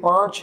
5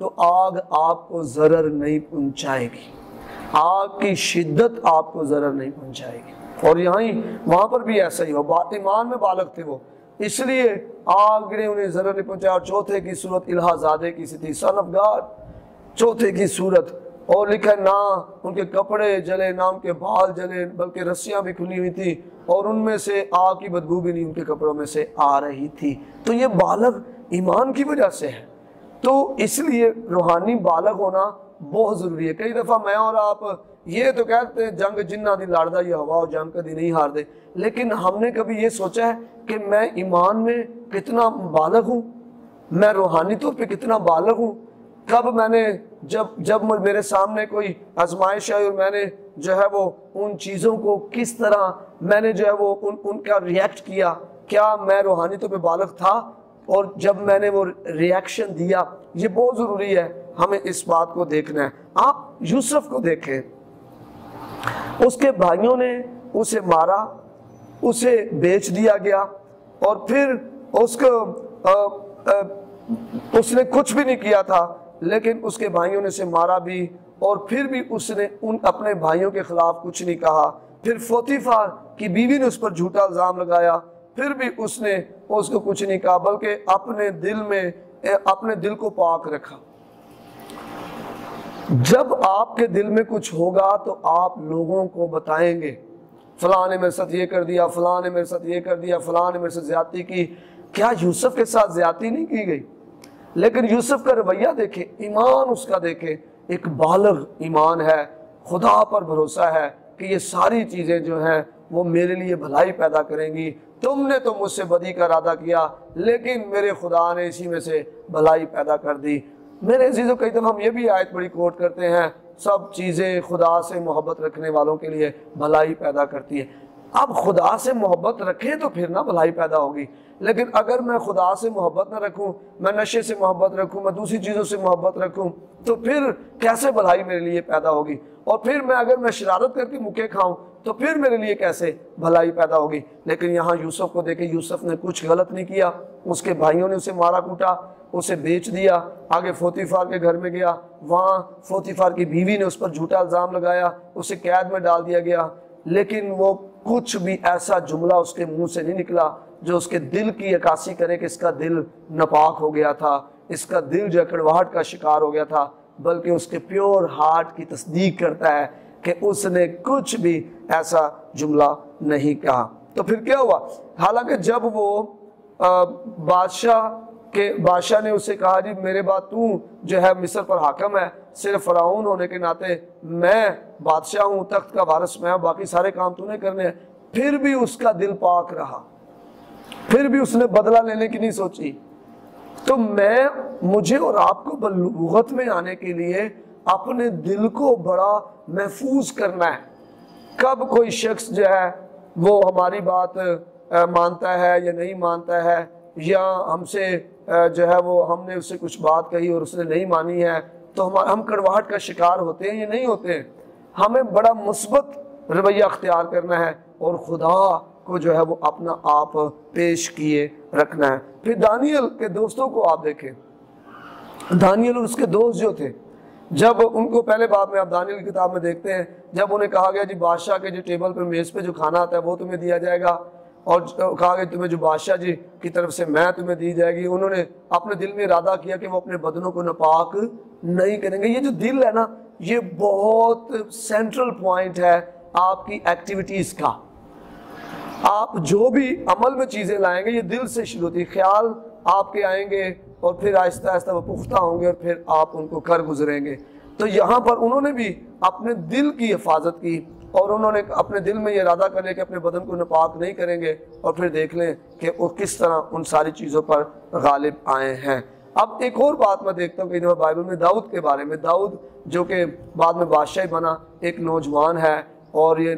تو آگ آپ کو ضرر نہیں پہنچائے گی، آگ کی شدت آپ کو ضرر نہیں پہنچائے گی۔ اور وہاں پر بھی ایسا ہی ہو، ایمان میں بالغ تھے وہ، اس لیے آگ نے انہیں ضرر نہیں پہنچایا۔ اور چوتھے کی صورت الہا زادے کی سی تھی، سن آف گاڈ، چوتھے کی صورت، اور لکھا ہے نہ ان کے کپڑے جلے نہ ان کے بال جلے، بلکہ رسیاں بھی کھلی ہوئی تھی اور ان میں سے آگ کی بدبو بھی نہیں ان کے کپڑوں میں سے آ رہی تھی۔ تو یہ بالغ ایمان کی وجہ سے ہے۔ تو اس لیے روحانی بالغ ہونا بہت ضروری ہے۔ کئی دفعہ میں اور آپ یہ تو کہتے ہیں جنگ جنہ دی لڑدا یہ ہوا و جنگ کدی نہیں ہار دے، لیکن ہم نے کبھی یہ سوچا ہے کہ میں ایمان میں کتنا بالغ ہوں، میں روحانی طور پہ کتنا بالغ ہوں؟ کب میں نے جب میرے سامنے کوئی آزمائش ہے اور میں نے جو ہے وہ ان چیزوں کو کس طرح میں نے جو ہے وہ ان کا ریئیکٹ کیا، کیا میں روحانی طور پہ بالغ تھا؟ اور جب میں نے وہ ریئیکشن دیا، یہ بہت ضروری ہے، ہمیں اس بات کو دیکھنا ہے۔ آپ یوسف کو دیکھیں، اس کے بھائیوں نے اسے مارا، اسے بیچ دیا گیا، اور پھر اس نے کچھ بھی نہیں کیا تھا، لیکن اس کے بھائیوں نے اسے مارا بھی، اور پھر بھی اس نے اپنے بھائیوں کے خلاف کچھ نہیں کہا۔ پھر پوتیفار کی بیوی نے اس پر جھوٹا الزام لگایا، پھر بھی اس نے اس کو کچھ نہیں کہا، بلکہ اپنے دل کو پاک رکھا۔ جب آپ کے دل میں کچھ ہوگا تو آپ لوگوں کو بتائیں گے، فلاں نے میرے ساتھ یہ کر دیا، فلاں نے میرے ساتھ یہ کر دیا، فلاں نے میرے ساتھ زیادتی کی۔ کیا یوسف کے ساتھ زیادتی نہیں کی گئی؟ لیکن یوسف کا رویہ دیکھیں، ایمان اس کا دیکھیں، ایک بالغ ایمان ہے، خدا پر بھروسہ ہے کہ یہ ساری چیزیں جو ہیں وہ میرے لیے بھلائی پیدا کریں گی۔ تم نے تو مجھ سے بدی کا ارادہ کیا، لیکن میرے خدا نے اسی میں سے بھلائی پیدا کر دی۔ میرے عزیزوں، کئی دفعہ ہم یہ بھی آیت بڑی کوٹ کرتے ہیں، سب چیزیں خدا سے محبت رکھنے والوں کے لیے بھلائی پیدا کرتی ہے۔ اب خدا سے محبت رکھیں تو پھر نہ بھلائی پیدا ہوگی، لیکن اگر میں خدا سے محبت نہ رکھوں، میں نشے سے محبت رکھوں، میں دوسری چیزوں سے محبت رکھوں، تو پھر کیسے بھلائی میرے لیے پیدا ہوگی؟ اور پھر اگر میں شرارت کر کے مکے کھاؤں تو پھر میرے لیے کیسے بھلائی پیدا ہوگی؟ لیکن یہاں یوسف کو دیکھیں، یوسف نے کچھ غلط نہیں کیا، اس کے بھائیوں نے اسے مارا کوٹا، اسے بیچ دیا، آگے پوتیفار کے گھر میں گیا، وہاں پوتیفار کی بیوی نے اس پر جھوٹا الزام لگایا، اسے قید میں ڈال دیا گیا، لیکن وہ کچھ بھی ایسا جملہ اس کے منہ سے نہیں نکلا جو اس کے دل کی عکاسی کرے کہ اس کا دل ناپاک ہو گیا تھا، اس کا دل جو کڑواہٹ کا شکار ہو گیا تھا، بلکہ اس کے پیور ہارٹ کی تصدیق کرتا ہے کہ اس نے کچھ بھی ایسا جملہ نہیں کہا۔ تو پھر کیا ہوا؟ حالانکہ جب وہ بادشاہ نے اسے کہا جی میرے بعد تو جو ہے مصر پر حاکم ہے، صرف فرعون ہونے کے ناطے میں بادشاہ ہوں، تخت کا وارث میں ہوں، باقی سارے کام تو نے کرنے ہیں، پھر بھی اس کا دل پاک رہا، پھر بھی اس نے بدلہ لینے کی نہیں سوچی۔ تو مجھے اور آپ کو بلوغت میں آنے کے لیے اپنے دل کو بڑا محفوظ کرنا ہے۔ کب کوئی شخص جو ہے وہ ہماری بات مانتا ہے یا نہیں مانتا ہے، یا ہم سے جو ہے وہ ہم نے اس سے کچھ بات کہی اور اس نے نہیں مانی ہے، تو ہم کڑواہٹ کا شکار ہوتے ہیں یا نہیں ہوتے ہیں؟ ہمیں بڑا مثبت رویہ اختیار کرنا ہے اور خدا کو جو ہے وہ اپنا آپ پیش کیے رکھنا ہے۔ پھر دانیل کے دوستوں کو آپ دیکھیں، دانیل اور اس کے دوست جو تھے، جب ان کو پہلے باب میں آپ دانیل کی کتاب میں دیکھتے ہیں، جب انہیں کہا گیا جی بادشاہ کے جو ٹیبل پہ میز پہ جو کھانا آتا ہے وہ تمہیں دیا جائے گا، اور کہا گیا تمہیں جو بادشاہ جی کی طرف سے میں تمہیں دی جائے گی، انہوں نے اپنے دل میں ارادہ کیا کہ وہ اپنے بدنوں کو ناپاک نہیں کریں گے۔ یہ جو دل ہے نا، یہ بہت سینٹرل پوائنٹ ہے آپ کی ایکٹیویٹیز کا۔ آپ جو بھی عمل میں چیزیں لائیں گے یہ دل سے شروع ہوتی ہے، خیال آپ کے آئیں گے اور پھر آہستہ آہستہ وہ پختہ ہوں گے اور پھر آپ ان کو کر گزریں گے۔ تو یہاں پر انہوں نے بھی اپنے دل کی حفاظت کی، اور انہوں نے اپنے دل میں یہ ارادہ کر لیا کہ اپنے بدن کو ناپاک نہیں کریں گے، اور پھر دیکھ لیں کہ وہ کس طرح ان ساری چیزوں پر غالب آئے ہیں۔ اب ایک اور بات میں دیکھتا ہوں کہ دفعہ بائبل میں داؤد کے بارے میں، داؤد جو کہ بعد میں بادشاہ بنا، ایک نوجوان ہے، اور یہ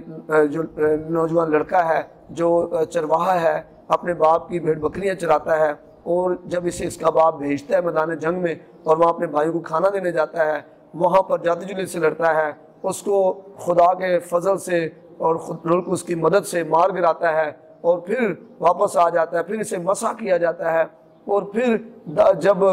جو نوجوان لڑکا ہے جو چرواہا ہے، اپنے باپ کی بھیڑ بکریاں چراتا ہے، اور جب اس کا باپ بھیجتا ہے میدان جنگ میں اور وہاں اپنے بھائیوں کو کھانا دینے جاتا ہے، وہاں پر جادو جلی سے لڑتا ہے، اس کو خدا کے فضل سے اور اس کی مدد سے مار گراتا ہے، اور پھر واپس آ جاتا ہے، پھر اسے مسح کیا جاتا ہے، اور پھر جب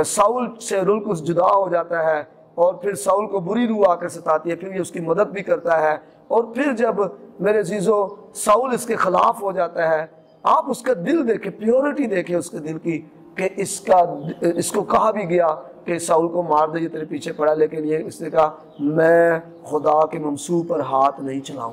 ساؤل سے رلقس جدا ہو جاتا ہے اور پھر ساؤل کو بری روح آ کر ستاتی ہے، پھر یہ اس کی مدد بھی کرتا ہے، اور پھر جب میرے عزیزو ساؤل اس کے خلاف ہو جاتا ہے، آپ اس کا دل دیکھیں، پیورٹی دیکھیں اس کے دل کی، کہ اس کو کہا بھی گیا کہ ساؤل کو مار دے، یہ تیرے پیچھے پڑا، لیکن یہ اس نے کہا میں خدا کے ممسوح پر ہاتھ نہیں چلاؤں۔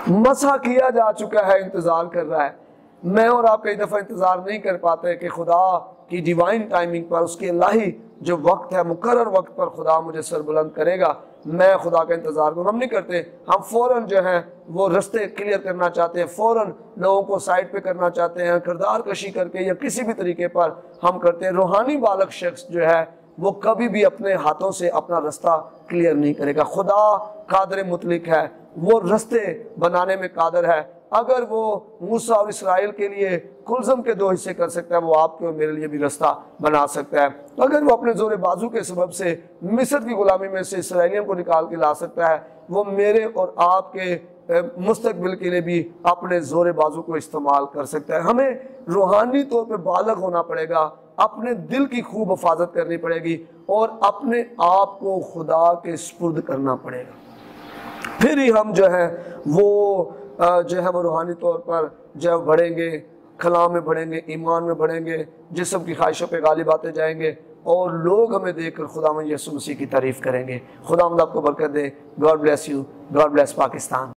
مسح کیا جا چکا ہے، انتظار کر رہا ہے۔ میں اور آپ کئی دفعہ انتظار نہیں کر پاتے کہ خدا کی ڈیوائن ٹائمنگ پر، اس کی الہی جو وقت ہے، مقرر وقت پر خدا مجھے سر بلند کرے گا، میں خدا کا انتظار کروں۔ ہم نہیں کرتے، ہم فوراً جو ہیں وہ رستے کلیئر کرنا چاہتے ہیں، فوراً لوگوں کو سائڈ پہ کرنا چاہتے ہیں، کردار کشی کر کے یا کسی بھی طریقے پر ہم کرتے ہیں۔ روحانی بالغ شخص جو ہے وہ کبھی بھی اپنے ہاتھوں سے اپنا رستہ کلیئر نہیں کرے گا۔ خدا قادر مطلق ہے، وہ رستے بنانے میں قادر ہے۔ اگر وہ موسیٰ اور اسرائیل کے لیے کلزم کے 2 حصے کر سکتا ہے، وہ آپ کے اور میرے لیے بھی رستہ بنا سکتا ہے۔ اگر وہ اپنے زور بازو کے سبب سے مصر کی غلامی میں سے اسرائیلیوں کو نکال کے لا سکتا ہے، وہ میرے اور آپ کے مستقبل کے لیے بھی اپنے زور بازو کو استعمال کر سکتا ہے۔ ہمیں روحانی طور پہ بالغ ہونا پڑے گا، اپنے دل کی خوب حفاظت کرنی پڑے گی اور اپنے آپ کو خدا کے سپرد کرنا پڑے گا۔ پھر ہی ہم جو ہے وہ روحانی طور پر جب بڑھیں گے، کلام میں بڑھیں گے، ایمان میں بڑھیں گے، جسم کی خواہشوں پہ غالب آتے جائیں گے، اور لوگ ہمیں دیکھ کر خداوند یسوع مسیح کی تعریف کریں گے۔ خداوند آپ کو برکت دے۔ God bless you, God bless Pakistan.